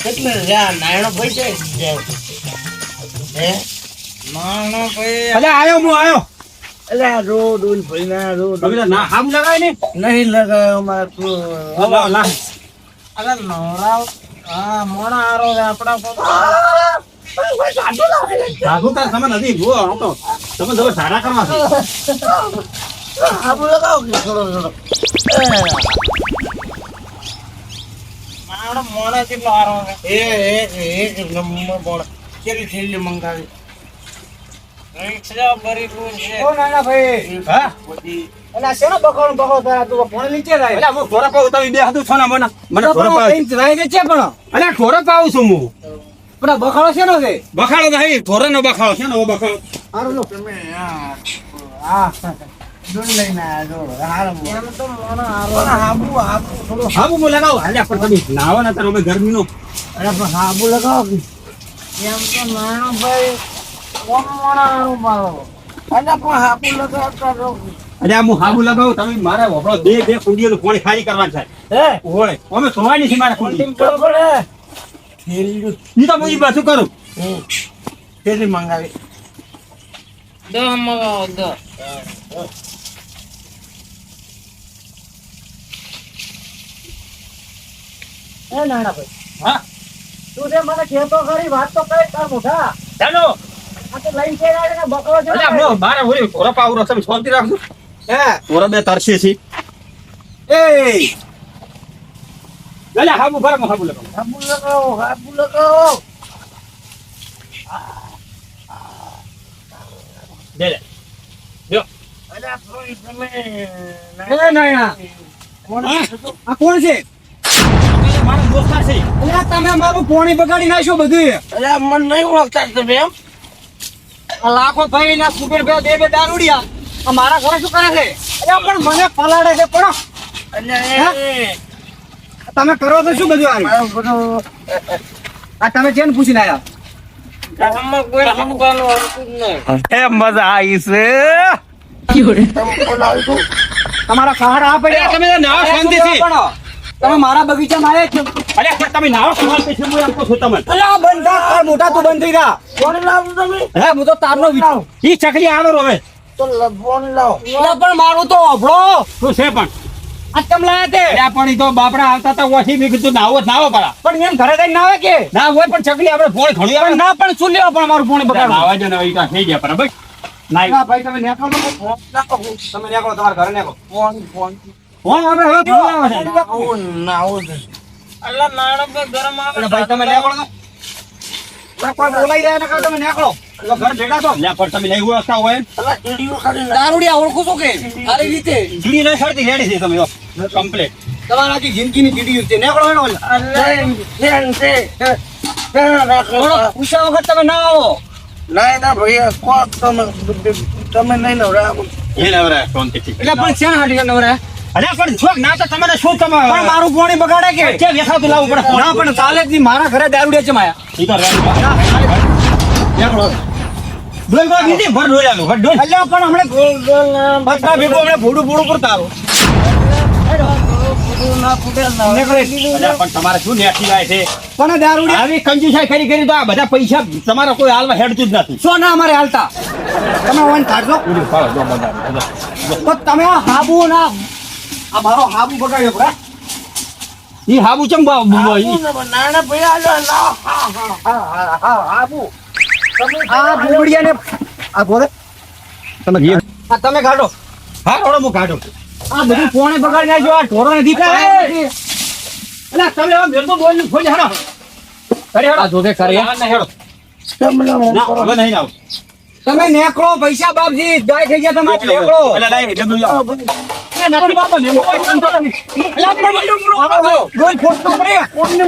કેટલે નાયણો પૈસા હે નાયણો પૈસા અલે આયો હું આયો અલે રોડ ઉલ ભઈના રોડ તમે ના હામ લગાય ને નહીં લગાયો માર તું લા અલે નવરાવ હા મોણા આરો આપડા સાધુ તાર સમય નથી જો હું તો તમે દવા સારા કરવા છે હાબુ લગાવો કે થોડો મારો મોણા કેટલો આરો એક નંબર બોલ કેરી થેલી મંગાવી ઓ નાના ભાઈ હા અલા શેનો બખો તારા તું ફોન નીચે જાય અલે હું ઘોડા પાઉં તમે બે હાથું છો ને મને ઘોડા પાઉં જાય છે પણ અલે ઘોડા પાઉં છું હું પણ બખાડો શેનો છે બખાડો નહીં ઘોડાનો બખાડો છે ને ઓ બખાડો હારું લો તમે હા દૂધ લઈને આજો હારું એમ તો મોનો હારો હાબુ થોડો હાબુ મો લગાવો હાલે પણ તમે નાવો ને તારો ગરમીનો અરે પણ હાબુ લગાવો એમ તો નાનો ભાઈ મોનો હારો મારો અરે પણ હાબુ લગાવતા રહો અરે હું હાબુ લગાવું તમે મારા વપરો બે કુંડીઓનું પાણી ખાલી કરવાનું છે હે ઓય અમે સોવાની છે મારા કુંડી બરોબર થેલી ઈ તો હું ઈ બાજુ કરું થેલી મંગાવી દો મંગાવો દો એ નાના ભાઈ હા તું જે મને કહેતો ખરી વાત તો કઈ તાર મોઢા ચાલો આ તો લઈને છે ને બકરો છે અલે આપણો મારા ઓલી ઘોડા પાવરો તમે શાંતિ રાખજો હે ઘોડા બે તરસે છે એ અલે હાબુ ભર હાબુ લગાવો હાબુ લગાવો દે લે લ્યો અલા થોડી તમે એ નાયા કોણ આ કોણ છે મારો દોસ્તાર છે અલે તમે મારું પાણી બગાડી નાખ્યો બધું અલા મન નહીં ઓળખતા તમે એમ આ લાખો ભાઈ ના સુપર બે દારૂડિયા આ મારા ઘરે શું કરે છે અરે પણ મને પલાડે છે પણ અલ્યા તમે કરો તો શું બધું આ મારો બધો આ તમે કેમ પૂછીને આયા ગામમાં કોઈ સમજવાનું આવતું જ નહીં એ મજા આવી છે તમે બોલાવી દો તમારા કહાર આ પડ્યા તમે નાવ શાંતિથી તમે મારા બગીચામાં આવ્યા છો અરે તમે નાવ શાંતિથી હું એમ કહું છું તમને અરે બંધ કર મોટા તું બંધ થઈ જા ફોન લાવો તમે હે હું તો તારનો વિચાર ઈ ચકલી આનો રોવે તો ફોન લાવો પણ મારું તો અભળો શું છે પણ આ તમ લાયા તે અરે પણ ઈ તો બાપડા આવતા તા ઓછી બી કીધું નાવો પડા પણ એમ ઘરે જઈને નાવે કે ના હોય પણ ચકલી આપણે ફોન ઘણી આવે ના પણ શું લેવા પણ મારું ફોન બગાડ નાવા જો ને ઈ કા થઈ ગયા બરાબર ના ભાઈ તમે નેકો ફોન લાવો તમે નેકો તમારા ઘરે નેકો ફોન હવે બોલાવો છે નાવો છે અલ્લા નાણો પર ગરમ આવે અરે ભાઈ તમે નેકો કોઈ બોલાઈ રહ્યા નકર તમે નેકળો ઘર ભેગા તો લે પણ તમે નહીં ઓળખતા હોય અલ્લા ટીડીઓ ખાલી દારૂડિયા ઓળખો છો કે સારી રીતે જીડી નહીં સડતી રેડી છે તમે કમ્પ્લીટ તમારા આખી જિંદગીની જીડી છે નેકળો એનો અલ્લા પૂછા વખત તમે ના આવો ના ભૈયા કોક તમે નહીં નવરાવો એ નવરા શાંતિથી એટલે પણ છે હાડી નવરા અરે પણ છોક ના તો તમારે શું તમે પણ મારું પાણી બગાડે કે કે વેખાતું લાવવું પડે ના પણ ચાલે જ નહીં મારા ઘરે દારૂડિયા છે માયા ઈ તો નેકળો ડોલ ગો દીધી ભર ડોલાનું ભર ડોલ અલ્યા પણ હમણે ગોલ બધા ભેગો હમણે ભૂડું પડતા આવો ના ફૂટે ના પણ તમારે શું નેઠી જાય છે પણ દારૂડિયા આવી કંજુસાઈ કરી તો આ બધા પૈસા તમારા કોઈ હાલમાં હેડતું જ નથી શું ના અમારે હાલતા તમે વન કાઢજો તમે આ હાબુ ના આ મારો હાબુ બગાડ્યો બરા ઈ હાબુ ચમ નાના ભૈયા હાબુ આ બુબડિયાને આ બોલે તમે ઘી આ તમે કાઢો હા થોડો હું કાઢો આ બધું કોણે બગાડી નાખ્યો આ ઢોરો નથી પાડે અલા તમે હવે મેર તો બોલ ને ખોલી હરો અરે હરો આ જોકે કરે ના હેડો હવે નહીં આવ તમે નેકળો પૈસા બાપજી ગાય થઈ ગયા તમારે નેકળો અલા લાઈ ડબલ એ નથી બાપો ને કોઈ કંટ્રોલ નહીં અલા ગોલ ફોટો કરે કોને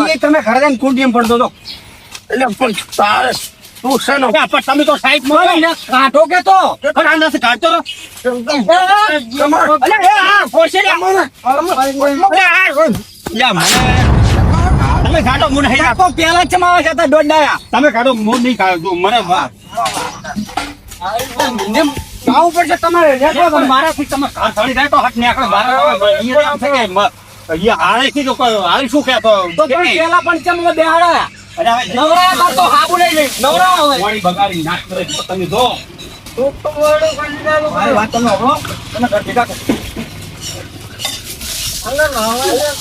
ઈ તમે ઘરે જઈને કુંડીમ પડતો તો એટલે પણ તારે તું છે ને પણ તમે તો સાઈડ માં કાઢો કે તો પણ આ નથી કાઢતો અલે એ આ ફોસે લે મને યા મને તમે કાઢો મને હે કો પેલા ચમાવા જતા દોડાયા તમે કાઢો મો નહીં કાઢો મને વા આવું પડશે તમારે પણ મારાથી તમે ઘર ચડી જાય તો હાથ નીકળે મારા અહીંયા આમ થઈ જાય અહીંયા હારે કીધું હાલ શું કહેતો તો પેલા પણ ચમ બેહાડા અરે હવે નવરા બાર તો હાબુ લઈ લે નવરા હવે વાણી બગાડી નાખ કરે તમે જો તો વડો કંડાલો મારી વાત તમે હબળો તમે ઘર ભેગા કરો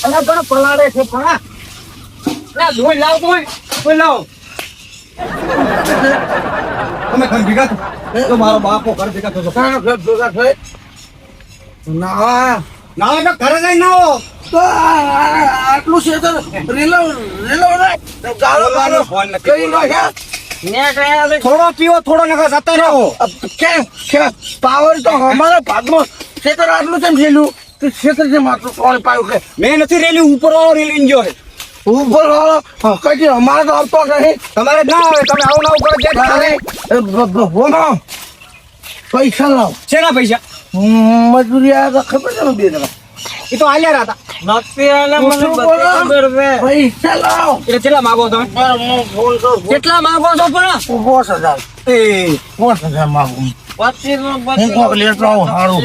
અલા પણ પલાડે છે પણ ના ધોઈ લાવ કોઈ લાવ તમે ઘર ભેગા તો મારો બાપો ઘર ભેગા થતો કાનો ઘર ભેગા થઈ ના ના તો ઘરે જઈ ના આવો તો આટલું છે તો રેલો ને ગાળો ગાળો કઈ નો છે થોડો પીવો થોડો નખા જતા રહો કે પાવર તો અમારા ભાગમાં ક્ષેત્ર આટલું છે જેલું કે ક્ષેત્ર છે માત્ર કોણ પાયું કે મેં નથી રેલી ઉપર વાળો રેલી ગયો છે ઉપર વાળો કઈ અમારે તો આવતો નહીં તમારે ના આવે તમે આવું ના કરો જે બોલો પૈસા લાવ શેના પૈસા મજૂરી આ તો ખબર છે ને 2 જણા એ તો આલ્યા હતા નથી આલે મને ખબર છે પૈસા લાવ એટલે કેટલા માંગો તમે કેટલા માંગો છો પણ 5000 એ 5000 માંગુ હું કોક લેતો આવું હારું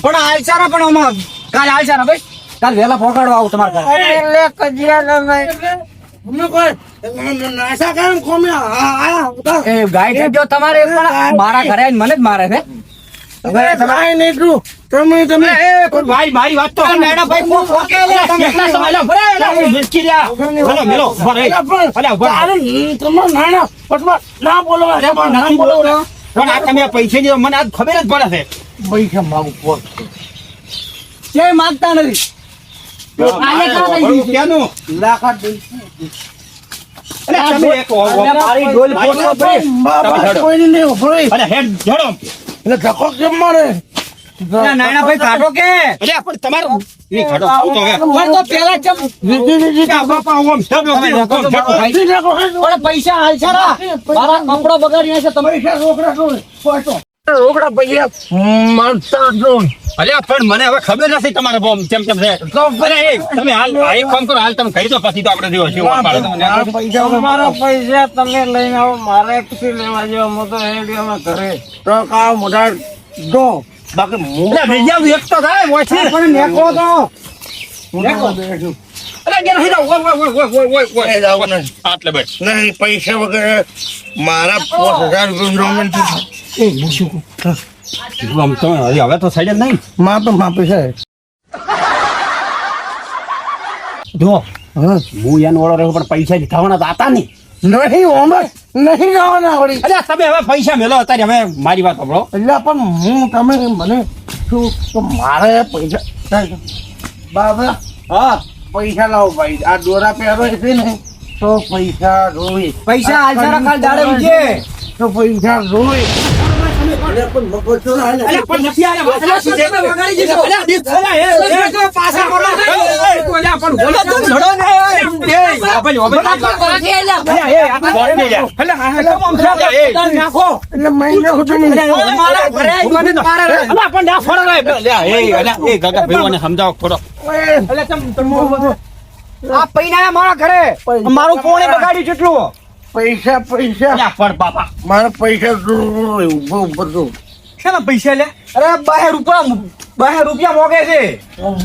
પણ આલસારા પણ આમાં કાલ આલસારા ભાઈ કાલ વહેલા પહોંચાડવા આવું તમારે ઘરે. લે કજિયા તમે કોઈ નાસા કામ કોમે આ એ ગાય જો તમારે પણ મારા ઘરે આવીને મને જ મારે છે તમે નહીં તું તમે ભાઈ મારી વાત તો નાના ભાઈ કોણ ફોકે લે કેટલા સમય લે ભરે લે મિસ્કી લ્યા ભલે મેલો ભરે ભલે ભરે તમે નાના પટમાં ના બોલો ના બોલો પણ આ તમે પૈસા ની મને આજ ખબર જ પડે છે પૈસા માંગુ પોત કે માંગતા નથી આલે કા દઈ ક્યાંનું લાખાત અરે તમે એક મારી ડોલ ફોટો ભાઈ કોઈ નહીં ઉભરી અરે હેડ જડો એટલે ધક્કો કેમ મારે નાના ભાઈ કાઢો કે અરે પણ તમારું ની કાઢો તો હવે પણ તો પેલા ચમ બાપા ઓમ પણ પૈસા હાલસારા મારા કપડો બગાડી નાખે તમે પૈસા રોકડા છો રોકડા પૈસા મારતા છો અલ્યા પણ મને હવે ખબર નથી તમારે બોમ કેમ કેમ છે તો તમે હાલ એક કામ કરો હાલ તમે કહી દો પછી તો આપણે દેવો છે મારા પૈસા તમે લઈને આવો મારે પછી લેવા જેવા હું તો હેડિયામાં ઘરે તો કા મોટા દો બાકી એટલે બીજા એક તો થાય ઓછી પણ નેકો તો નેકો અરે કે નહીં ઓય આટલે બેઠ નહીં પૈસા વગર મારા 5000 રૂપિયા એ મૂશું આમ તો હવે તો સાઈડ જ નહીં માપે છે જો હા હું યાન વાળો રહ્યો પણ પૈસા લીધાવાના તો આતા નહીં નહીં ઓમે નહીં જવાના વળી અલ્યા તમે હવે પૈસા મેલો અત્યારે હવે મારી વાત સાંભળો એટલે પણ હું તમે મને શું તો મારે પૈસા બાબા હા પૈસા લાવો ભાઈ આ દોરા પહેરો છે ને તો પૈસા રોવી પૈસા હાલસારા કાલ દાડે ઉજે તો પૈસા રોવી પણ મફત તો હાલે પણ નથી આયા અલ્યા સીધે વગાડી દીધો અલ્યા દીસ અલ્યા એ પાછા બોલા અલ્યા પણ બોલો તો લડો ને એ ભાઈ અલ્યા એ આ બોલ દે અલ્યા અલ્યા એ નાખો એટલે મહિને સુધી મારા ઘરે મને મારે અલ્યા પણ ના ફોડો રે અલ્યા એ ગગા ભાઈઓને સમજાવો થોડો અલ્યા તમે આ પૈના મારા ઘરે મારું પોણે બગાડ્યું કેટલું પૈસા અલ્યા પણ બાપા મારા પૈસા ઉભો બધું શેના પૈસા લે અરે 12 રૂપિયા મોગે છે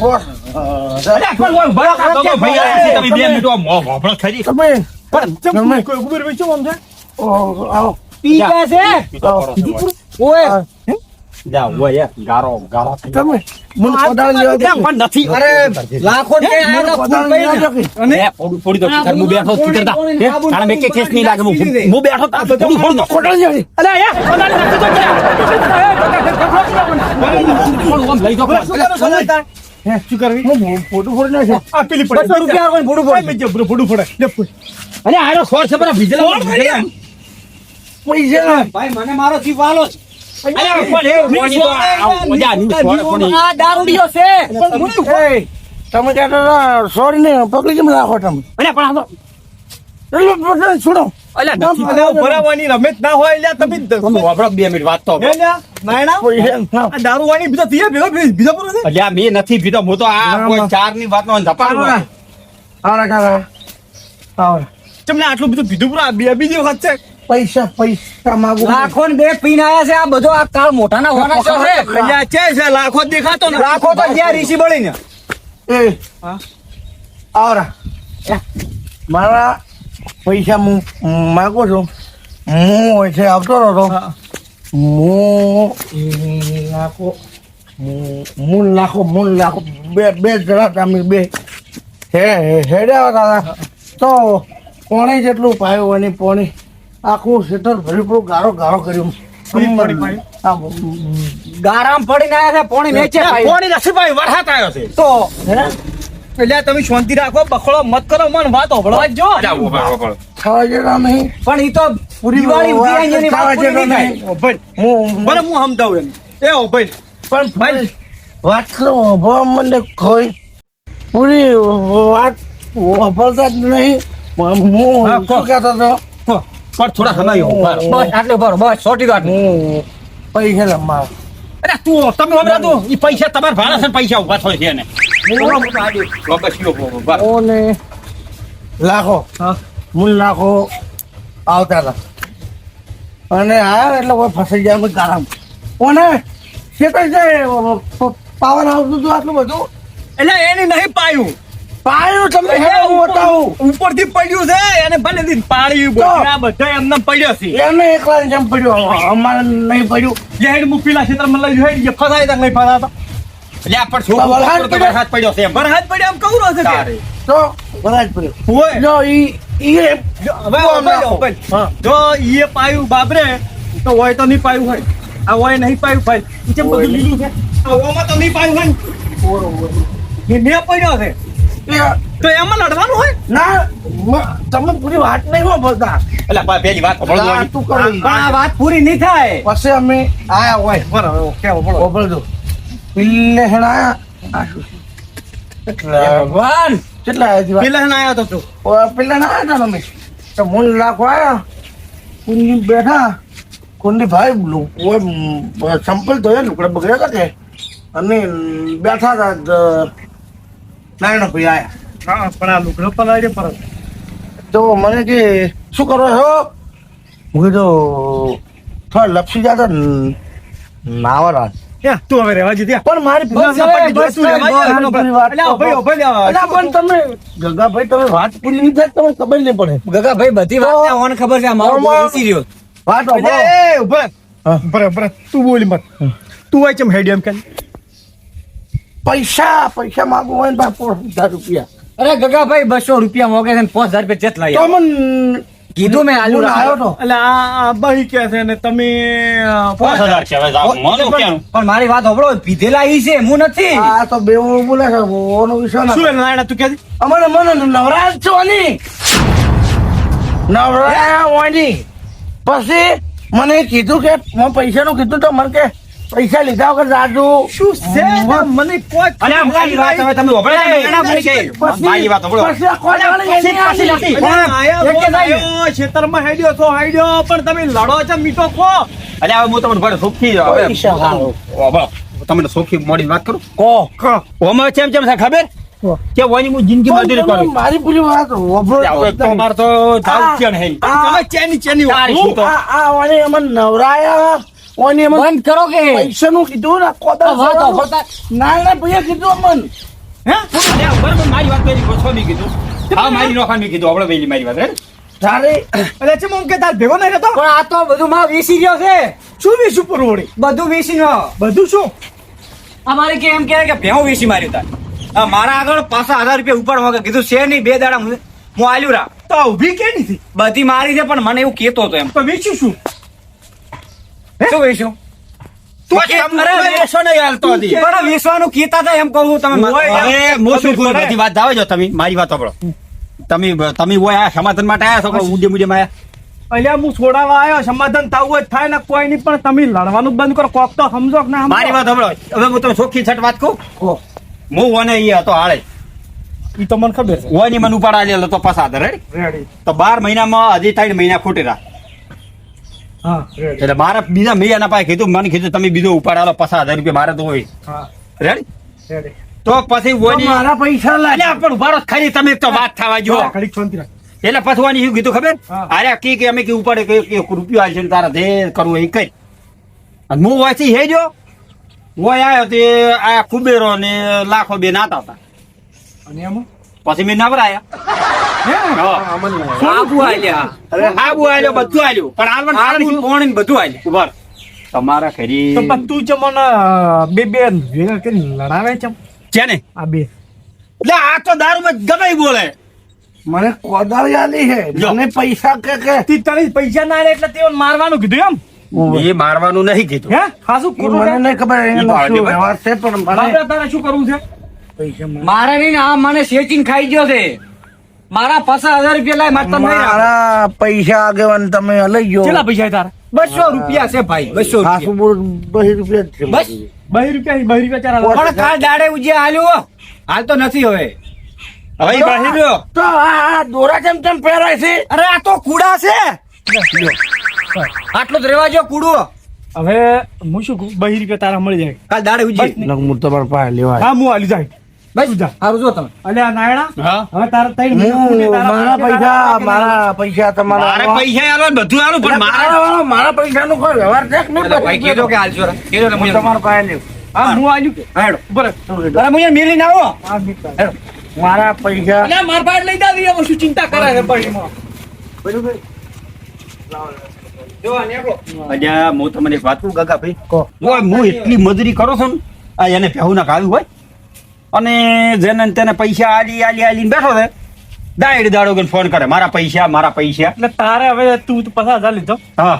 બોસ અલ્યા પણ ઓય ભળો કાઢો ભાઈ તમે 2 મિનિટ મોભળો ખરી તમે પણ કોઈ ખબર પડી છે સમજે આવો પી ગયા છે ઓય જા ઓય ગારો તમે મને પડાવ લેવા દે પણ નથી અરે લાખો કે આનો ફૂલ પઈ અને પોડી તો ઘર મુ બેઠો તીકરતા તારા મે કે કેસ નહીં લાગે મુ બેઠો તા પોડી ફોડ દો પડાવ લેવા અલે એ પડાડી નાખી તો લઈ દો હે શું કરવી હું ફોટો ફોડ નાખે આ પેલી પડી 200 રૂપિયા કોઈ ફોટો ફોડ મે ફોટો ફોડે અરે આનો સોર છે બરા ભીજલા પૈસા ભાઈ મને મારો જીવ વાલો અરે પણ એ મોની તો આ ની આ દારૂડિયો છે તમે ત્યાં સોરી ને પકડી કેમ રાખો તમે અરે પણ આ તો છોડો અલ્યા ભરાવાની રમેશ ના હોય એટલે તમે વાપરો 2 મિનિટ વાત તો પૈસા દારૂવાની બીજા પૂરો અલ્યા મે નથી પીધો હું તો આ કોઈ 4 ની વાતનો ધપાડું આવરા કાકા આવરા તમને આટલું બધું પીધું પૂરા બીજી વખત છે પૈસા માંગુ લાખો ને 2 પીને આયા છે. આ બધો આ કાળ મોઢાના હોના છો છે. અલ્યા છે લાખો જ દેખાતો ને. લાખો તો જ્યાં રીસી બળીને. એ હા. આવરા મારા પૈસા હું માંગુ છું. હું છે આવતો હતો મૂન લાખો બે જણા તમે બે હેડ્યા હતા તો પોણી જેટલું પાયું અને પોણી આખું શેટર ભરી પૂરું ગારો કર્યું. ગારામ પડીને આયા છે. પોણી નીચે પાઈ. કોની નસીબાઈ વરસાદ આવ્યો છે તો એટલે તમે શાંતિ રાખો, બખડો મત કરો, મન વાત હોભળો જો. ખાવા જેવા નહીં પણ ઈ તો દિવાળી ઉધી આઈ એની વાત પૂરી નહીં થાય. બરાબર હું સમજાવું એમ. એ ઓ ભાઈ પણ ભાઈ વાત કરો મને કોઈ પૂરી વાત વાપરતા જ નહીં. હું હા, શું કહેતો હતો પણ થોડા સમય ઉભા રહો. બસ આટલું બરો બસ સોટી ગાટ. હું પૈસા લંબાવ અરે તું તમે હમણાં તો ઈ પૈસા તમારા ભાડા છે ને પૈસા ઉભા થાય છે ને. ઓને લાખો હા. મૂળ લાખો આવતા હતા અને આવ્યા એટલે કોઈ ફસાઈ જાય અમે ગારામ ઓને શેતર છે પાવર આવતું હતું આટલું બધું એટલે એને નહીં પાયું, પાયું તમને હું બતાવું ઉપરથી પડ્યું છે એને ભલે દી પાડી આ બધા એમને પડ્યો છે. એને એકલા જેમ પડ્યું અમારે નહીં પડ્યું. જે હેડ હું પેલા ક્ષેત્રમાં લઈ જઈ જે ફસાય તક નહીં ફસાતા. એટલે આ પણ છોકરો વરસાદ ઉપર તો વરસાદ પડ્યો છે એમ. વરસાદ પડ્યો એમ કહું રહ્યો છે ત્યારે. તો બધા જ પડ્યું હોય. જો ઈ હવે હા. જો ઈએ પાયું બાબરે તો હોય તો નહીં પાયું હોય. આ હોય નહીં પાયું ભાઈ. ઈ ચેમ બધું લીલું છે. આ ઓમાં તો નહીં પાયું હોય ને. એ મેં પડ્યો છે તો એમાં લડવાનું હોય. ના તમે પૂરી વાત નહીં બોલતા એટલે પેલી વાત તું કરો પણ આ વાત પૂરી નહીં થાય. પછી અમે આયા હોય બરાબર કેવો બોલો. બોલજો પિલ્લે હેણા ભગવાન કેટલા આવ્યા પેલા ને આયા તો તું. પેલા ના આવ્યા હતા તમે તો મૂળ લાખો આવ્યા કુંડી બેઠા કુંડી ભાઈ સંપલ ધોયા લુકડા બગડ્યા હતા કે અને બેઠા હતા નારાયણ ભાઈ આયા હા પણ આ લુગડો પલાડે પર તો મને કે શું કરો છો હું કીધું થોડા લપસી જતા નાવા રાત ત્યાં તું હવે રહેવા જીત્યા. પણ મારી બસ હવે, બસ તું રહેવા બસ, જા. પૂરી વાત અલ્યા, ભાઈ, તો- ભાઈ, આ અલ્યા, પણ તમે ગગાભાઈ તમે વાત પૂરી નહીં થાય તમને ખબર નહીં પડે ગગા ભાઈ બધી વાત ને ઓને ખબર છે. આ મારો બહુ બેસી રહ્યો. વાત અલ્યા, હોભળો. એ ઉભા. હા. બરાબર તું બોલી મત. તું હોય ચમ હેડી એમ કે પૈસા માંગુ હોય ને પાછો 1000 રૂપિયા અરે ગગા ભાઈ 200 રૂપિયા મોગે છે ને 5000 રૂપિયા ચેત લઈ તો આવો. મને કીધું મેં આલુ હું આવ્યો તો એટલે આ ભાઈ કે છે ને તમે 5000 છે હવે જાઓ. મને ક્યાં પણ મારી વાત હોભળો પીધેલા ઈ છે હું નથી. આ તો બે બોલે છે ઓનો વિષય ના શું એને નાયણા તું કે અમારે મને નવરાજ છો ની નવરાજ હોયની પછી મને કીધું કે મેં પૈસાનું કીધું તો મને કે પૈસા લીધા વગર રાજુ શું છે મને કોઈ અલ્યા મારી વાત હવે તમે હોભળો ને, એના બોલી છે. મારી વાત હોભળો. પછી આ કોઈ વાળી એની પછી આવી. નથી. આયા એક કે બોલ નહીં. આયો, ખેતરમાં હેડ્યો તો હેડ્યો પણ તમે લડો છો મીઠો ખો. અલ્યા હવે હું તમને ભલે સુખી હવે પૈસા હાલો. તમને સુખી મોડી વાત કરું. કહો. ઓમાં ચેમ ચેમ છે ખબર કે ઓની હું જિંદગી મજૂરી પણ કરું. મારી પૂરી વાત હોભળો. તમારે તો જાવ છે ને. તમે ચેની તારી હું શું તો? આ ઓની અમને નવરાયા ઓની અમને બંધ કરો કે પૈસાનું કીધું ને કોદા વાત હોભળતા. ના ભૈયા કીધું અમને હે અલ્યા બરાબર મારી વાત પેલી પૂછો નહીં કીધું. હા મારી નોખાની કીધું આપણે પેલી મારી વાત હેડ. તારે એટલે છે મમ કે તાર ભેગો નહીં રહેતો પણ આ તો બધું માં વેસી રહ્યો છે. શું વેસું પરવડી બધું વેસી નો બધું શું અમારે કે એમ કહે કે ભેહું વેસી માર્યું તાર. આ મારા આગળ 5000 રૂપિયા ઉપાડવા કે કીધું છે નહીં 2 દાડા હું આલ્યું રા તો ઊભી કે નથી બધી મારી છે પણ મને એવું કેતો હતો એમ. તો વેચું શું શું વેચ્યું? તું અરે વેચો નહીં હાલતો હતી પણ વેચવાનું કહેતા હતા એમ કહું તમે. ઓય, હવે હું શું કહું, બધી વાત જાવે જો તમે મારી વાત સાંભળો. તમે ઓય આ સમાધાન માટે આયા છો કે ઉડે આયા? અલ્યા હું છોડાવા આવ્યો સમાધાન થવું જ થાય ને કોઈ નહીં પણ તમે લડવાનું બંધ કરો કોક તો સમજો કે ના સમજો? મારી વાત સાંભળો. હવે હું તમને ચોખ્ખી છટ વાત કહું. કહો. હું ઓને ઈ હતો હાળે ઈ તો મને ખબર છે ઓની મને ઉપાડા લેલો તો 5000 રેડી. રેડી તો 12 મહિનામાં હજી 3 મહિના ખૂટેલા. હા રેડી એટલે મારે બીજા મહિના પાસે કીધું મને કીધું તમે બીજો ઉપાડાલો 5000 રૂપિયા મારે તો હોય હા રેડી. રેડી તો પછી તો ઓની મારા પૈસા લાગે અલ્યા પણ ઉભા રહો ખરી તમે એક તો વાત થવા જો. ઘડીક શાંતિ રાખ એટલે પથવાની શું કીધું ખબર હા. અરે કે અમે કે ઉપાડે કે એક રૂપિયો આલશે ને તારા જે કરવું એ કઈ અને હું વાંચી હે જો હોય આવ્યો તે આ કુબેરો ને લાખો બે નાતા હતા અને એમાં પછી મેં નવરાયા હે આબુ આલ્યા આબુ આલ્યો બધું આલ્યું પણ આલવાનું કારણ શું? કોણ ને બધું આલ્યું ઉભા રહો. તમારા ઘરે તો પણ તું છે મને બે ભેગા કરીને લડાવે છે છે ને આ બે એટલે આ તો દારૂમાં ગમે ઈ બોલે મને કોદાળી આલી છે જો. મને પૈસા કે તી તને પૈસા ના લે એટલે તેઓને મારવાનું કીધું એમ એ મારવાનું નહીં કીધું હે ખાસું એ મને નહીં ખબર એનો પાડે શું ભાઈ. વ્યવહાર છે પણ મને બાપરા તારે શું કરવું છે પૈસા મને- મારે નહીં ને આ મને સેચીને ખાઈ ગયો છે મારા 50,000 રૂપિયા લાય મારે તમને નહીં રાખો. મારા પૈસા આગેવાન તમે લઈ ગયો કેટલા પૈસા છે તારા 200 રૂપિયા છે ભાઈ 200 ખાસું રૂપિયા બોલ 2 રૂપિયા જ છે બસ? મારી. 2 રૂપિયા ચાર હાલ. પણ કાલ દાડે ઉજ્યા હાલ્યો હાલ તો નથી હવે હવે ઈ બાહી રહ્યો. તો આ દોરા ચમ પહેરાય છે અરે આ તો કુડા છે આટલો જ રેવા જો કુડો હવે હું શું કહું 2 રૂપિયા તારા મળી જાય કાલ દાડે ઉજ્જી નકમુર તમારા પાસે લેવાય હા હું હાલી જાય બસ સારું જો તમે અલ્યા નાયણા હા હવે તારા ત્રણ હું મહિના મારા પૈસા મારા પૈસા તમારા મારે પૈસા આલવા બધું આલું પણ મારે મારા પૈસાનો કોઈ વ્યવહાર છે કે નહીં? ભાઈ કીધો કે હાલજો રા. કીધો એટલે હું મુજબ. તમારા પાસે લેવું. હા હું આલ્યું કે હા, હેડો. બરાબર અરે મુજબ મિલીને આવો હા મિત્ર હેડો. મારા પૈસા અલ્યા માર પાસે લઈ દાવી હવે શું ચિંતા કરે છે ભાઈ એમાં જો આ નેકળો. અલ્યા હું તમને એક વાત કહું કાકા ભાઈ કહો. ઓય હું એટલી મજૂરી કરું છું ને આ એને પહેવું ના ખાવ્યું હોય અને જેને ને તેને પૈસા આલીને બેઠો છે દાડ દાડો કે ફોન કરે મારા પૈસા એટલે તારે હવે તું 50,000 લીધો હા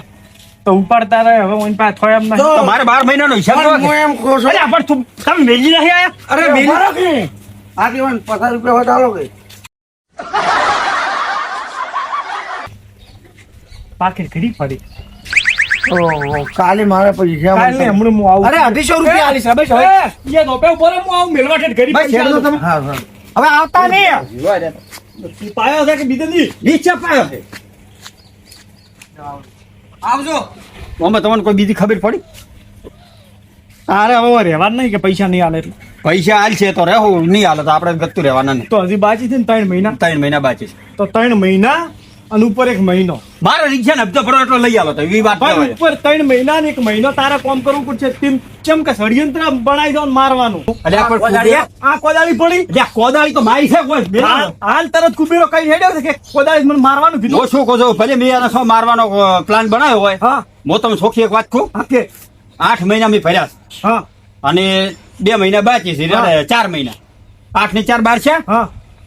તો ઉપાડ તારે હવે ઓન પાસે થોય એમ નહીં તો તો મારે 12 મહિનાનો હિસાબ પણ જોવો હું કે? એમ કહું છું અલ્યા પણ તું તમે મેલી નહીં આયા અરે મેલી કે આગેવાન 50 રૂપિયા હોય તો આલો કે પાકીટ ઘડી પડી ઓહો, કાલે મારા પૈસા કાલ ને હમણાં હું આવું અરે 250 રૂપિયા આલીશ હવે હવે એ નો પે ઉપર હું આવું મેલવા ઠેઠ ઘડી બસ હેડો તમે. હા હા હવે આવતા નહીં પાયો છે કે બીજે ની નીચે પાયો છે આવજો આમાં તમને કોઈ બીજી ખબર પડી તારે હવે રહેવાનું નહીં કે પૈસા નહીં આલે એટલે પૈસા હાલ છે તો રહેવું નહીં હાલે તો આપણે ગતું રહેવાના નહીં તો હજી બાકી છે ને 3 મહિના 3 મહિના બાકી છે તો 3 મહિના અને ઉપર 1 મહિનો મારે રિક્ષા ને હપ્તો ભરો એટલો લઈ આલો તો એવી વાત ભાઈ કહેવાય. ઉપર 3 મહિના ને 1 મહિનો તારે કામ કરવું પડશે તેમ ચમ કે ષડયંત્ર બનાવી દો ને મારવાનું અલ્યા પણ કોદાળી? આ કોદાળી પડી અલ્યા કોદાળી તો મારી છે કોઈ બે હાલ તરત કુબેરો કઈ હેડ્યો છે કે કોદાળી મને મારવાનું કીધું ઓછું કહો છો ભલે મેં આનો શું મારવાનો પ્લાન બનાવ્યો હોય હા હું તમને સોખી એક વાત કહું હા કે 8 મહિના મેં ભર્યા છે. હા અને 2 મહિના બાકી છે હા. એટલે 4 મહિના 8 ને 4 12 છે હા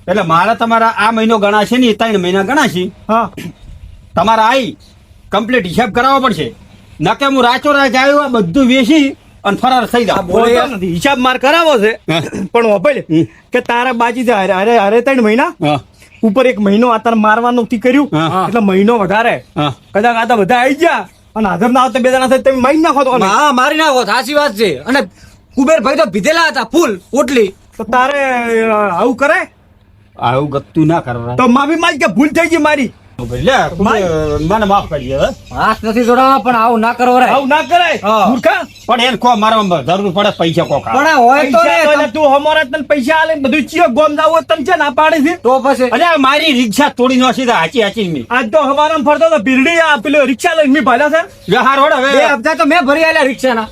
એટલે મારા તમારા આ મહિનો ગણાશે ને 3 મહિના ગણાશે હા તમારા આઈ કમ્પ્લીટ હિસાબ કરાવવો પડશે નકે હું રાચો રાચ આવ્યો આ બધું વેચી અને ફરાર થઈ જાવ બોલતો નથી. હિસાબ માર કરાવો છે હા. પણ વાપરે કે તારા બાજી છે અરે 3 મહિના હા ઉપર 1 મહિનો આ તારે મારવાનું થી કર્યું હા. એટલે મહિનો વધારે હા કદાચ આ તો બધા આવી ગયા અને હાજર ના આવતા 2 જણા થાય તમે મારી નાખો તો હા મારી નાખો સાચી વાત છે અને કુબેર ભાઈ તો પીધેલા હતા ફૂલ પોટલી તો તારે આવું કરે આવું ગતું ના કરવા તો માફી માંગ કે ભૂલ થઈ ગઈ મારી લે મને માફ કરી દે હવે. હાથ નથી જોડાવા પણ આવું ના કરો રે આવું ના કરાય હા. મૂર્ખા પણ એને કો મારવા જરૂર પડે પૈસા કોક પણ આ હોય તો પૈસા તો ને એટલે તું અમારા તને પૈસા આલે બધું ચિયો ગોમ જાવ તને છે ના પાડે છે તો પછી અલ્યા મારી રિક્ષા તોડી નોસી હાચી હાચી મી આજ તો હવારામ ફરતો તો પીરડી આ પેલો રિક્ષા લઈને મી ભાલ્યા છે વ્યવહાર હોડ 2 હવે હપ્તા તો મેં ભરી આલ્યા રિક્ષાના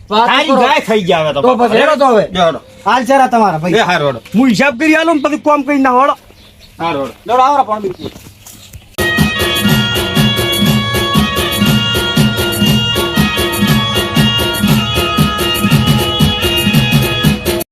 વાત તારી કરો. ગાય થઈ ગયા હવે તો પછી હેડો તો હવે લે હોડો હાલ છે રા તમારા ભાઈ વ્યવહાર હોડો હું હિસાબ કરી આલું ને પછી કોમ કરી ના હોડો હાર હોડો આવરા પણ બિલકુલ